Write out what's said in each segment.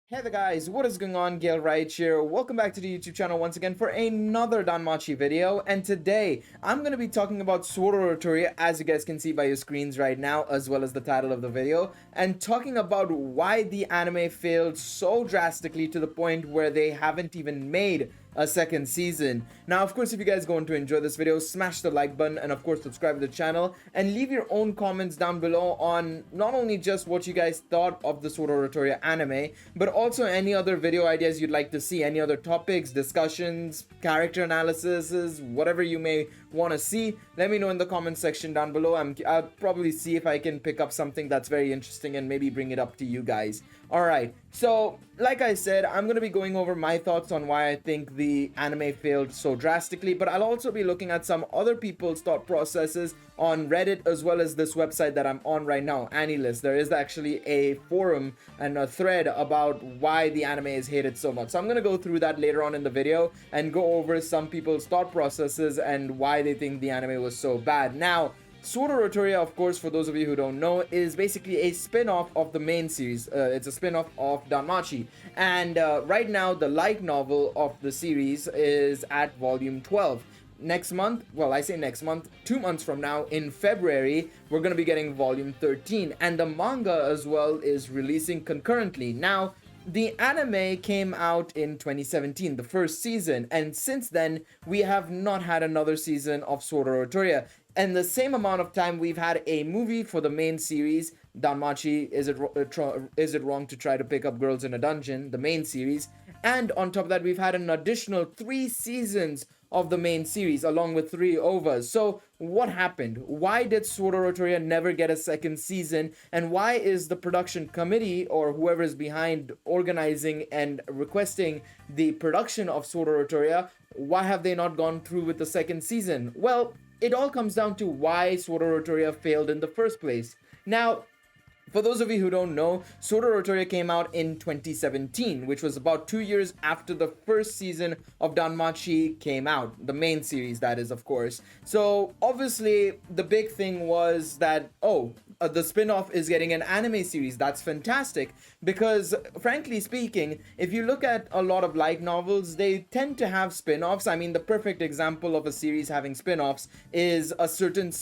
Hey there guys, what is going on? Gale right here. Welcome back to the YouTube channel once again for another Danmachi video. And today, I'm going to be talking about Sword Oratoria, as you guys can see by your screens right now, as well as the title of the video. And talking about why the anime failed so drastically to the point where they haven't even made a second season. Now, of course, if you guys are going to enjoy this video, smash the like button and of course subscribe to the channel and leave your own comments down below on not only just what you guys thought of the Sword Oratoria anime, but also any other video ideas you'd like to see, any other topics, discussions, character analysis, whatever you may want to see. Let me know in the comment section down below. I'll probably see if I can pick up something that's very interesting and maybe bring it up to you guys. Alright, so like I said, I'm going to be going over my thoughts on why I think the anime failed so drastically, but I'll also be looking at some other people's thought processes on Reddit as well as this website that I'm on right now, AniList. There is actually a forum and a thread about why the anime is hated so much. So I'm going to go through that later on in the video and go over some people's thought processes and why they think the anime was so bad. Now, Sword Oratoria, of course, for those of you who don't know, is basically a spin-off of the main series. It's a spin-off of Danmachi. And right now, the light novel of the series is at volume 12. Next month, well, I say next month, 2 months from now, in February, we're going to be getting volume 13. And the manga as well is releasing concurrently. Now, the anime came out in 2017, the first season, and since then, we have not had another season of Sword Oratoria. And the same amount of time we've had a movie for the main series, Danmachi, Is It Wrong to Try to Pick Up Girls in a Dungeon, the main series, and on top of that, we've had an additional 3 seasons of the main series, along with 3 OVAs. So what happened? Why did Sword Oratoria never get a second season? And why is the production committee, or whoever is behind organizing and requesting the production of Sword Oratoria, why have they not gone through with the second season? Well, it all comes down to why Sword Oratoria failed in the first place. Now, for those of you who don't know, Sword Oratoria came out in 2017, which was about 2 years after the first season of Danmachi came out. The main series, that is, of course. So, obviously, the big thing was that, the spin-off is getting an anime series. That's fantastic, because frankly speaking, if you look at a lot of light novels, they tend to have spin-offs. I mean, the perfect example of a series having spin-offs is a certain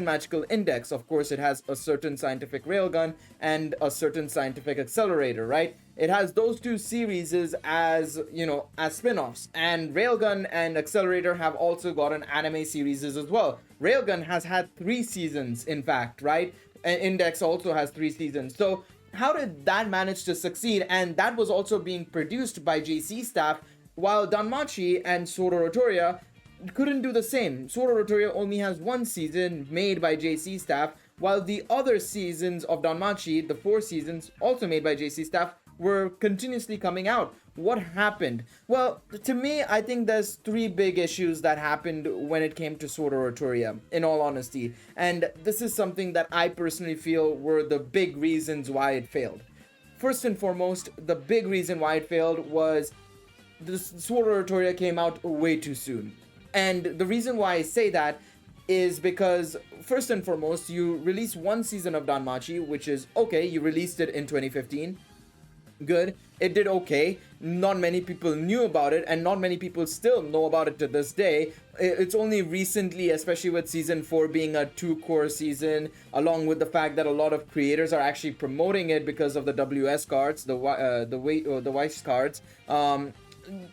magical index. Of course, it has a certain scientific railgun and a certain scientific accelerator, right? It has those 2 series as, as spin-offs. And Railgun and Accelerator have also got an anime series as well. Railgun has had 3 seasons, in fact, right? And Index also has 3 seasons. So how did that manage to succeed? And that was also being produced by JC staff, while Danmachi and Sword Oratoria couldn't do the same. Sword Oratoria only has 1 season made by JC staff, while the other seasons of Danmachi, the 4 seasons, also made by JC staff, were continuously coming out. What happened? Well, to me, I think there's 3 big issues that happened when it came to Sword Oratoria, in all honesty. And this is something that I personally feel were the big reasons why it failed. First and foremost, the big reason why it failed was the Sword Oratoria came out way too soon. And the reason why I say that is because, first and foremost, you release 1 season of Danmachi, which is okay, you released it in 2015. Good. It did okay. Not many people knew about it, and not many people still know about it to this day. It's only recently, especially with season 4 being a 2-core season, along with the fact that a lot of creators are actually promoting it because of the WS cards, the Weiss cards.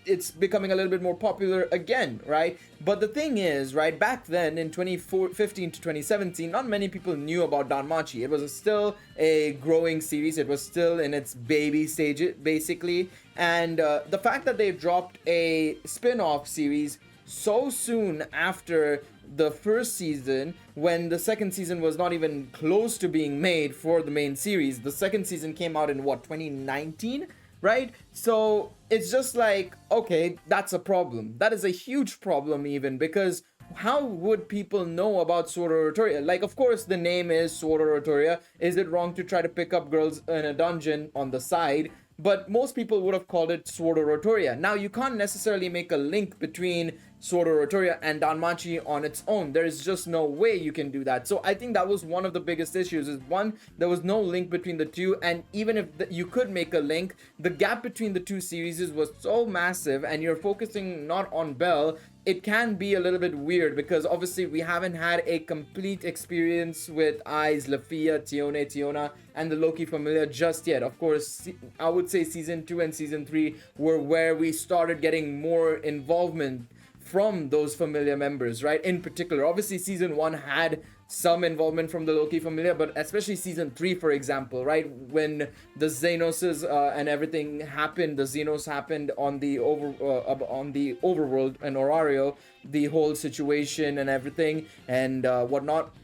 It's becoming a little bit more popular again, right? But the thing is, right, back then in 2015 to 2017, not many people knew about Danmachi. It was still a growing series. It was still in its baby stage, basically. And the fact that they dropped a spin-off series so soon after the first season, when the second season was not even close to being made for the main series. The second season came out in, 2019? Right? So it's just like, okay, that's a problem. That is a huge problem even, because how would people know about Sword Oratoria? Like, of course, the name is Sword Oratoria. Is it wrong to try to pick up girls in a dungeon on the side? But most people would have called it Sword Oratoria. Now, you can't necessarily make a link between Sword Oratoria and Danmachi on its own. There is just no way you can do that. So I think that was one of the biggest issues. Is one, there was no link between the two, and even if you could make a link, the gap between the two series was so massive, and you're focusing not on Belle. It can be a little bit weird because obviously we haven't had a complete experience with Aiz, Lafia, Tiona, and the Loki familiar just yet. Of course, I would say season 2 and season 3 were where we started getting more involvement from those familiar members, right? In particular, obviously season 1 had some involvement from the Loki familiar, but especially season 3, for example, right, when the Xenoses and everything happened, the Xenos happened on the overworld and Orario, the whole situation and everything and whatnot.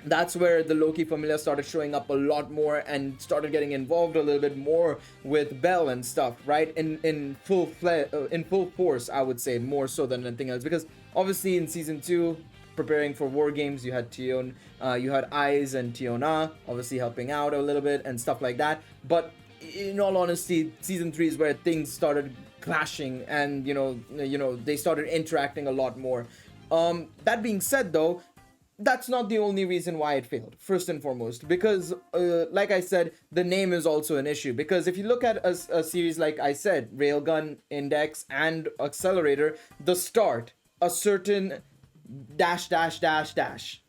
That's where the Loki familiar started showing up a lot more and started getting involved a little bit more with Belle and stuff, right? In full force, I would say, more so than anything else. Because obviously in season 2, preparing for war games, you had you had Aiz and Tiona obviously helping out a little bit and stuff like that. But in all honesty, season 3 is where things started clashing and you know they started interacting a lot more. That being said, though, that's not the only reason why it failed, first and foremost, because like I said, the name is also an issue. Because if you look at a series like I said, Railgun, Index, and Accelerator, the start, a certain dash,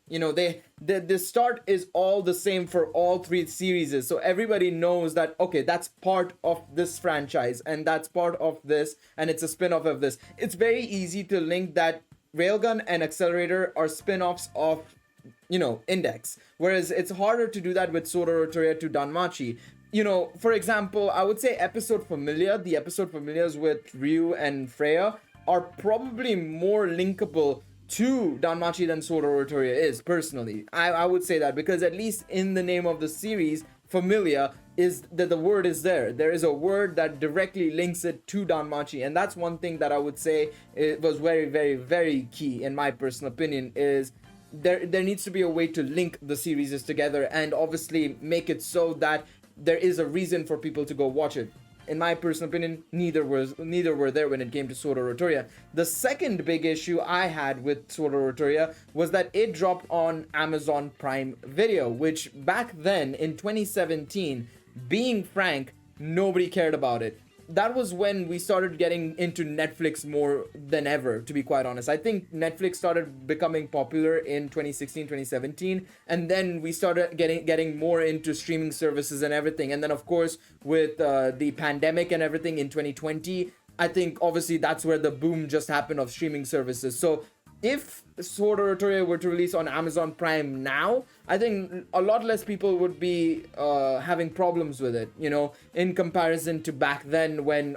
you know, the start is all the same for all 3 series, so everybody knows that, okay, that's part of this franchise and that's part of this and it's a spin-off of this. It's very easy to link that Railgun and Accelerator are spin-offs of, you know, Index, whereas it's harder to do that with Sword Oratoria to Danmachi. You know, for example, I would say the episode familiars with Ryu and Freya are probably more linkable to Danmachi than Sword Oratoria is, personally. I would say that, because at least in the name of the series, familiar is that the word is there. There is a word that directly links it to Danmachi, and that's one thing that I would say it was very, very, very key in my personal opinion. Is there needs to be a way to link the series together and obviously make it so that there is a reason for people to go watch it. In my personal opinion, neither were there when it came to Sword Oratoria. The second big issue I had with Sword Oratoria was that it dropped on Amazon Prime Video, which back then in 2017, being frank, nobody cared about it. That was when we started getting into Netflix more than ever, to be quite honest. I think Netflix started becoming popular in 2016, 2017, and then we started getting more into streaming services and everything. And then, of course, with the pandemic and everything in 2020, I think obviously that's where the boom just happened of streaming services. So if Sword Oratoria were to release on Amazon Prime now, I think a lot less people would be having problems with it, you know, in comparison to back then when,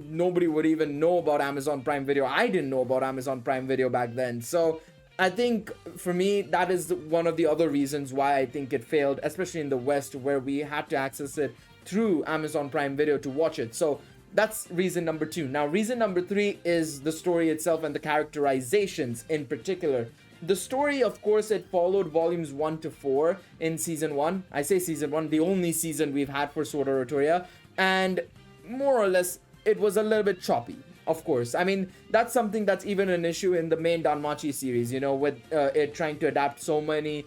nobody would even know about Amazon Prime Video. I didn't know about Amazon Prime Video back then. So I think for me, that is one of the other reasons why I think it failed, especially in the West, where we had to access it through Amazon Prime Video to watch it. So that's reason number 2. Now, reason number 3 is the story itself and the characterizations in particular. The story, of course, it followed volumes 1 to 4 in season 1. I say season 1, the only season we've had for Sword Oratoria. And more or less, it was a little bit choppy, of course. I mean, that's something that's even an issue in the main Danmachi series, you know, with it trying to adapt so many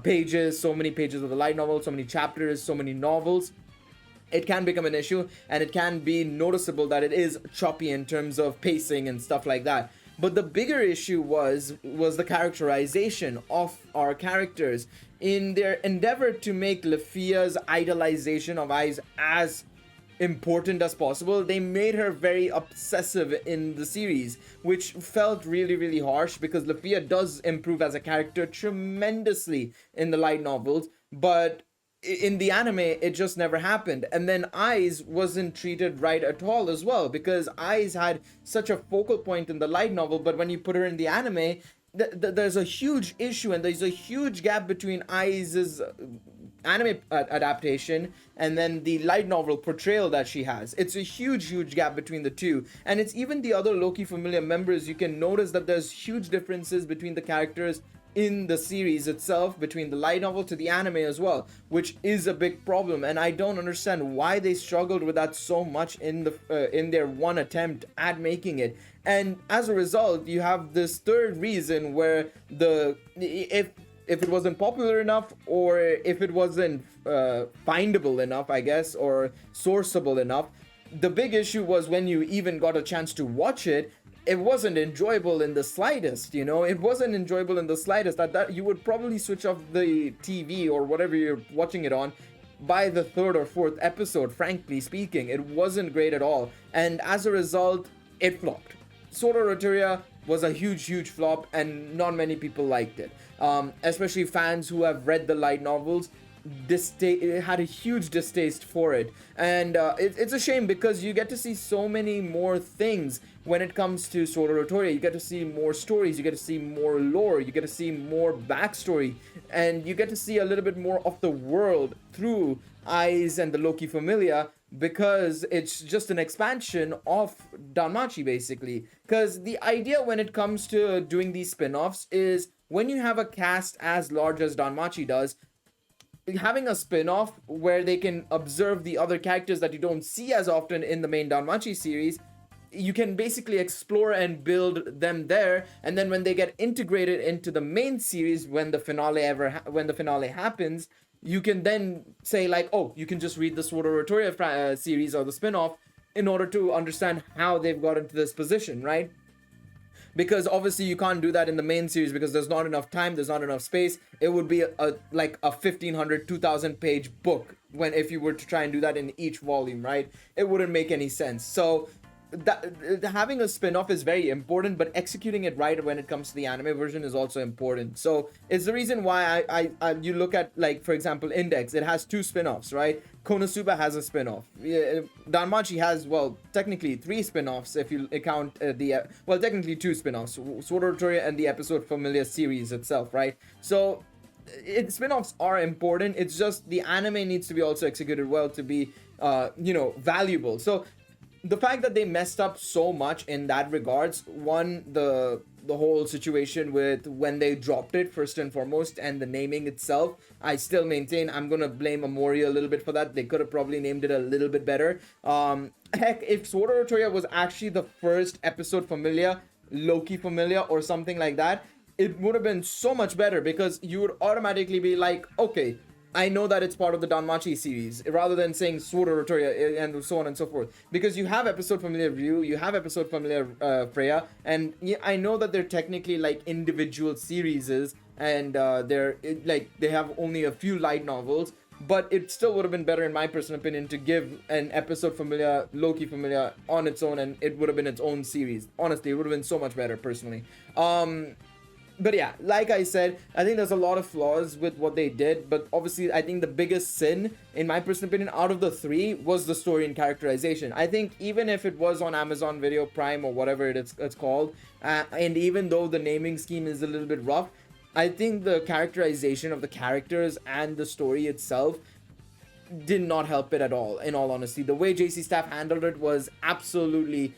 pages of the light novel, so many chapters, so many novels. It can become an issue, and it can be noticeable that it is choppy in terms of pacing and stuff like that. But the bigger issue was the characterization of our characters. In their endeavor to make Lafia's idolization of Aiz as important as possible, they made her very obsessive in the series, which felt really, really harsh, because Lafia does improve as a character tremendously in the light novels, but in the anime it just never happened. And then Aiz wasn't treated right at all as well, because Aiz had such a focal point in the light novel, but when you put her in the anime, there's a huge issue, and there's a huge gap between Aiz's anime adaptation and then the light novel portrayal that she has. It's a huge gap between the two. And it's even the other Loki familiar members, you can notice that there's huge differences between the characters in the series itself, between the light novel to the anime as well, which is a big problem. And I don't understand why they struggled with that so much in their one attempt at making it. And as a result, you have this third reason where the if it wasn't popular enough, or if it wasn't findable enough, I guess, or sourceable enough, the big issue was when you even got a chance to watch it, it wasn't enjoyable in the slightest. It wasn't enjoyable in the slightest. That you would probably switch off the TV or whatever you're watching it on by the third or fourth episode. Frankly speaking, it wasn't great at all, and as a result, it flopped. Sword Oratoria was a huge flop, and not many people liked it, especially fans who have read the light novels. It had a huge distaste for it, and it's a shame, because you get to see so many more things when it comes to Sword Oratoria. You get to see more stories, you get to see more lore, you get to see more backstory, and you get to see a little bit more of the world through Eyes and the Loki Familia, because it's just an expansion of Danmachi, basically. Because the idea when it comes to doing these spin-offs is, when you have a cast as large as Danmachi does, having a spin-off where they can observe the other characters that you don't see as often in the main Danmachi series, you can basically explore and build them there, and then when they get integrated into the main series, when the finale happens, you can then say, like, oh, you can just read the Sword Oratoria series or the spin-off in order to understand how they've got into this position, right? Because obviously you can't do that in the main series, because there's not enough time, there's not enough space. It would be like a 1,500, 2,000 page book if you were to try and do that in each volume, right? It wouldn't make any sense. So having a spin-off is very important, but executing it right when it comes to the anime version is also important. So it's the reason why you look at, like, for example, Index. It has 2 spin-offs, right? Konosuba has a spin-off. Danmachi has, well, technically 3 spin-offs if you count technically 2 spin-offs, Sword Oratoria and the episode Familia series itself, right? So spin-offs are important. It's just the anime needs to be also executed well to be valuable. So the fact that they messed up so much in that regards, one, the whole situation with when they dropped it, first and foremost, and the naming itself, I still maintain I'm gonna blame Amori a little bit for that. They could have probably named it a little bit better. Heck, if Sword Oratoria was actually the first episode Familia, Loki Familia, or something like that, it would have been so much better, because you would automatically be like, okay, I know that it's part of the Danmachi series, rather than saying Sword Oratoria and so on and so forth. Because you have episode Familiar Ryu, you have episode Familiar Freya, and I know that they're technically like individual series, and they have only a few light novels, but it still would have been better, in my personal opinion, to give an episode Familia, Loki Familia on its own, and it would have been its own series. Honestly, it would have been so much better, personally. But yeah, like I said, I think there's a lot of flaws with what they did, but obviously I think the biggest sin, in my personal opinion, out of the 3 was the story and characterization. I think even if it was on Amazon Video Prime or whatever it's called, and even though the naming scheme is a little bit rough, I think the characterization of the characters and the story itself did not help it at all, in all honesty. The way JC Staff handled it was absolutely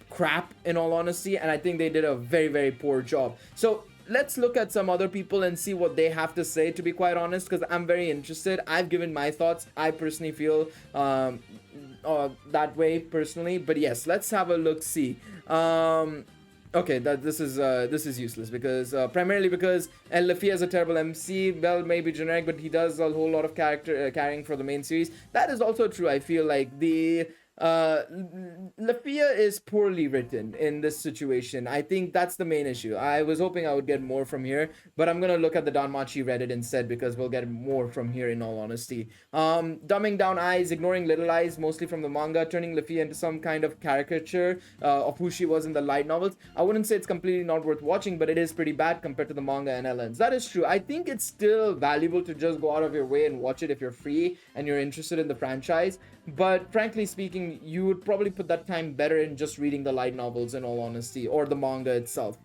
crap, in all honesty, and I think they did a very poor job. So let's look at some other people and see what they have to say, to be quite honest, because I'm very interested. I've given my thoughts. I personally feel that way personally, but yes, let's have a look. See, okay, this is useless, because primarily because El Lafia is a terrible MC. Well, maybe generic, but he does a whole lot of character carrying for the main series. That is also true. I feel like the Lafia is poorly written in this situation. I think that's the main issue. I was hoping I would get more from here, but I'm gonna look at the Danmachi Reddit instead, because we'll get more from here, in all honesty. Dumbing down Eyes, ignoring Little Eyes, mostly from the manga, turning Lafia into some kind of caricature of who she was in the light novels. I wouldn't say it's completely not worth watching, but it is pretty bad compared to the manga and Ellen's. That is true. I think it's still valuable to just go out of your way and watch it if you're free and you're interested in the franchise. But frankly speaking, you would probably put that time better in just reading the light novels, in all honesty, or the manga itself.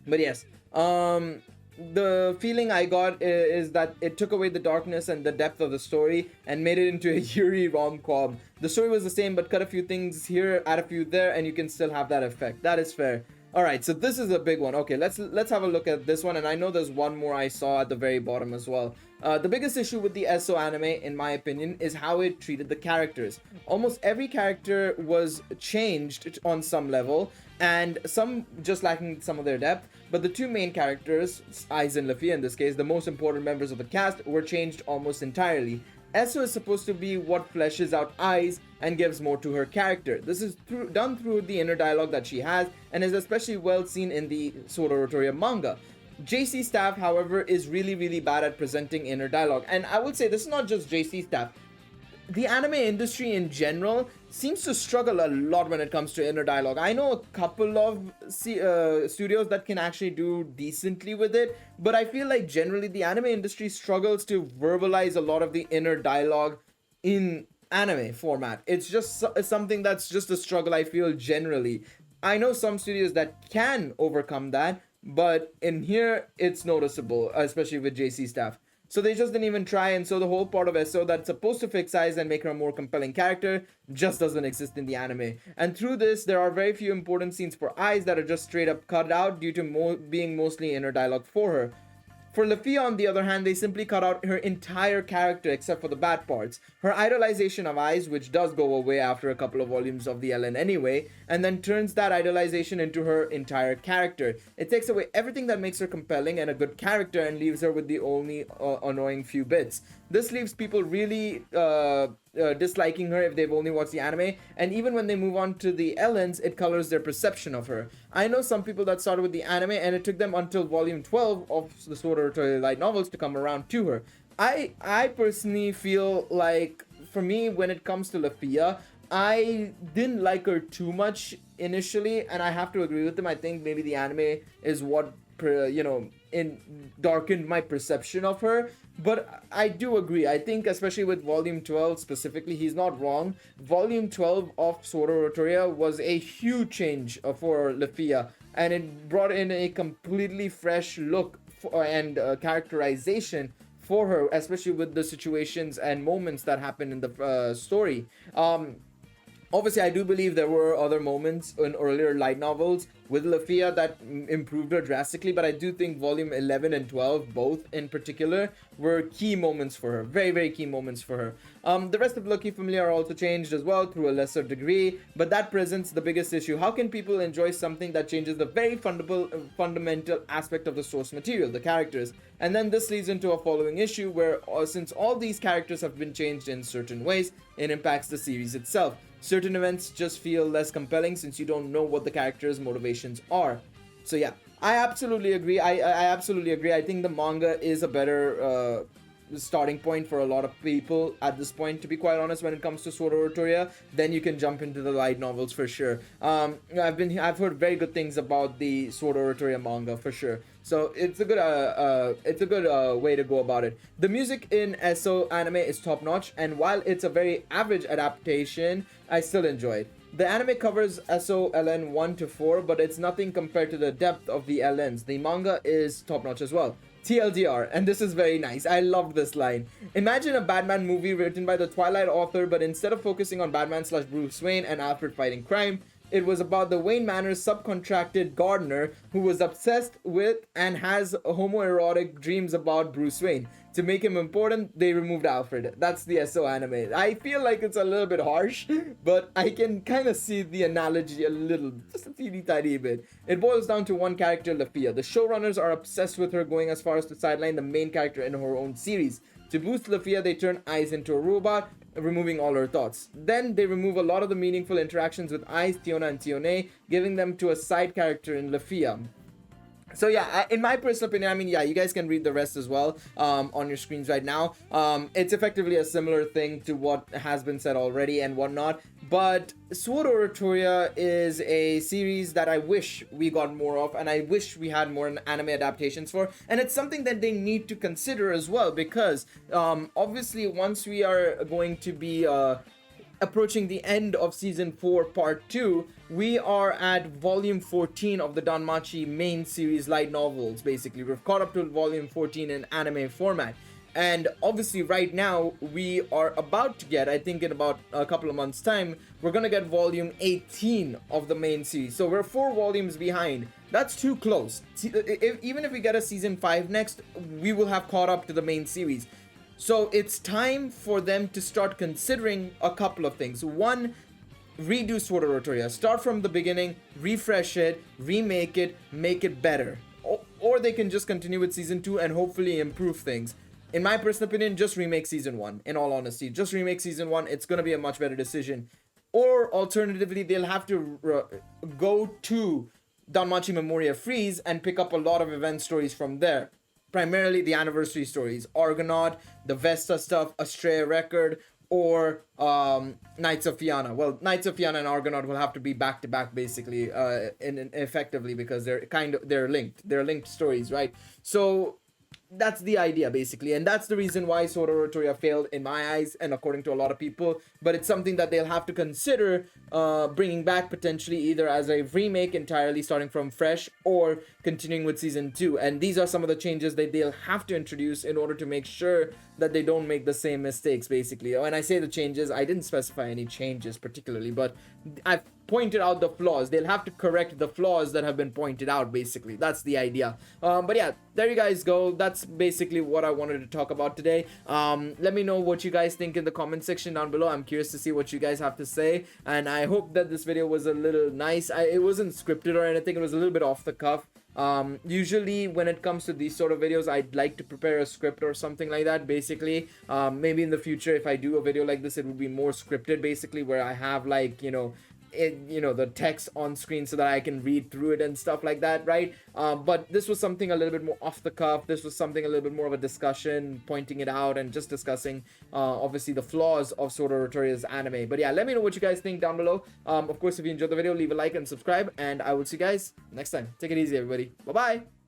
But yes, the feeling I got is that it took away the darkness and the depth of the story and made it into a Yuri rom-com. The story was the same, but cut a few things here, add a few there, and you can still have that effect. That is fair. All right, so this is a big one. Okay, let's have a look at this one, and I know there's one more I saw at the very bottom as well. The biggest issue with the SO anime, in my opinion, is how it treated the characters. Almost every character was changed on some level, and some just lacking some of their depth. But the two main characters, Aiz and Luffy in this case, the most important members of the cast, were changed almost entirely. Eso is supposed to be what fleshes out Aiz and gives more to her character. This is done through the inner dialogue that she has, and is especially well seen in the Sword Oratoria manga. JC Staff, however, is really bad at presenting inner dialogue. And I would say this is not just JC Staff. The anime industry in general seems to struggle a lot when it comes to inner dialogue. I know a couple of studios that can actually do decently with it, but I feel like generally the anime industry struggles to verbalize a lot of the inner dialogue in anime format. It's just something that's just a struggle, I feel, generally. I know some studios that can overcome that, but in here it's noticeable, especially with JC Staff. So they just didn't even try, and so the whole part of SO that's supposed to fix Aiz and make her a more compelling character just doesn't exist in the anime. And through this, there are very few important scenes for Aiz that are just straight up cut out due to being mostly inner dialogue for her. For Luffy, on the other hand, they simply cut out her entire character except for the bad parts. Her idolization of Aiz, which does go away after a couple of volumes of the LN anyway, and then turns that idolization into her entire character. It takes away everything that makes her compelling and a good character and leaves her with the only annoying few bits. This leaves people really disliking her if they've only watched the anime, and even when they move on to the LNs, it colors their perception of her. I know some people that started with the anime and it took them until volume 12 of the Sword Oratoria light novels to come around to her. I personally feel like, for me, when it comes to Luffy, I didn't like her too much initially, and I have to agree with them. I think maybe the anime is what darkened my perception of her. But I do agree. I think especially with volume 12 specifically, he's not wrong. Volume 12 of Sword Oratoria was a huge change for Luffy, and it brought in a completely fresh look and characterization for her, especially with the situations and moments that happened in the story. Obviously, I do believe there were other moments in earlier light novels with Luffy that improved her drastically, but I do think volume 11 and 12, both in particular, were key moments for her. Very key moments for her. The rest of Lucky Familia are also changed as well through a lesser degree, but that presents the biggest issue. How can people enjoy something that changes the very fundamental aspect of the source material, the characters? And then this leads into a following issue where since all these characters have been changed in certain ways, it impacts the series itself. Certain events just feel less compelling since you don't know what the characters' motivations are. So yeah, I absolutely agree. I absolutely agree. I think the manga is a better starting point for a lot of people at this point, to be quite honest, when it comes to Sword Oratoria. Then you can jump into the light novels for sure. I've heard very good things about the Sword Oratoria manga for sure. So it's a good way to go about it. The music in SO anime is top notch, and while it's a very average adaptation, I still enjoy it. The anime covers SO LN 1 to 4, but it's nothing compared to the depth of the LNs. The manga is top notch as well. TLDR, and this is very nice. I love this line. Imagine a Batman movie written by the Twilight author, but instead of focusing on Batman / Bruce Wayne and Alfred fighting crime, it was about the Wayne Manor's subcontracted gardener who was obsessed with and has homoerotic dreams about Bruce Wayne. To make him important, they removed Alfred. That's the SO anime. I feel like it's a little bit harsh, but I can kind of see the analogy a little, just a teeny tiny bit. It boils down to one character, Luffy. The showrunners are obsessed with her, going as far as to sideline the main character in her own series. To boost Luffy, they turn Aiz into a robot, removing all her thoughts. Then they remove a lot of the meaningful interactions with Aiz, Tiona, and Tione, giving them to a side character in Luffy. So yeah, in my personal opinion, I mean, yeah, you guys can read the rest as well on your screens right now. It's effectively a similar thing to what has been said already and whatnot. But Sword Oratoria is a series that I wish we got more of, and I wish we had more anime adaptations for. And it's something that they need to consider as well, because obviously once we are going to be approaching the end of season 4 part 2, we are at volume 14 of the Danmachi main series light novels. Basically, we've caught up to volume 14 in anime format. And obviously right now we are about to get, I think in about a couple of months time, we're gonna get volume 18 of the main series. So we're 4 volumes behind. That's too close. Even if we get a season 5 next, we will have caught up to the main series. So it's time for them to start considering a couple of things. One, redo Sword Oratoria. Start from the beginning, refresh it, remake it, make it better. Or they can just continue with season 2 and hopefully improve things. In my personal opinion, just remake season 1. In all honesty, just remake season 1. It's going to be a much better decision. Or alternatively, they'll have to go to Danmachi Memoria Freeze and pick up a lot of event stories from there. Primarily the anniversary stories, Argonaut, the Vesta stuff, Astrea Record, or Knights of Fianna. Well, Knights of Fianna and Argonaut will have to be back to back basically, effectively, because they're linked. They're linked stories, right? So that's the idea basically, and that's the reason why Sword Oratoria failed in my eyes and according to a lot of people. But it's something that they'll have to consider bringing back, potentially either as a remake entirely starting from fresh, or continuing with season 2. And these are some of the changes that they'll have to introduce in order to make sure that they don't make the same mistakes basically. When I say the changes, I didn't specify any changes particularly, but I've pointed out the flaws. They'll have to correct the flaws that have been pointed out basically. That's the idea. But yeah, there you guys go. That's basically what I wanted to talk about today. Let me know what you guys think in the comment section down below. I'm curious to see what you guys have to say, and I hope that this video was a little nice. It wasn't scripted or anything. It was a little bit off the cuff. Usually when it comes to these sort of videos, I'd like to prepare a script or something like that basically. Maybe in the future, if I do a video like this, it would be more scripted basically, where I have like, the text on screen so that I can read through it and stuff like that, right? But this was something a little bit more off the cuff. This was something a little bit more of a discussion, pointing it out and just discussing obviously the flaws of Sword Oratoria's anime. But yeah, let me know what you guys think down below. Of course, if you enjoyed the video, leave a like and subscribe, and I will see you guys next time. Take it easy, everybody. Bye bye.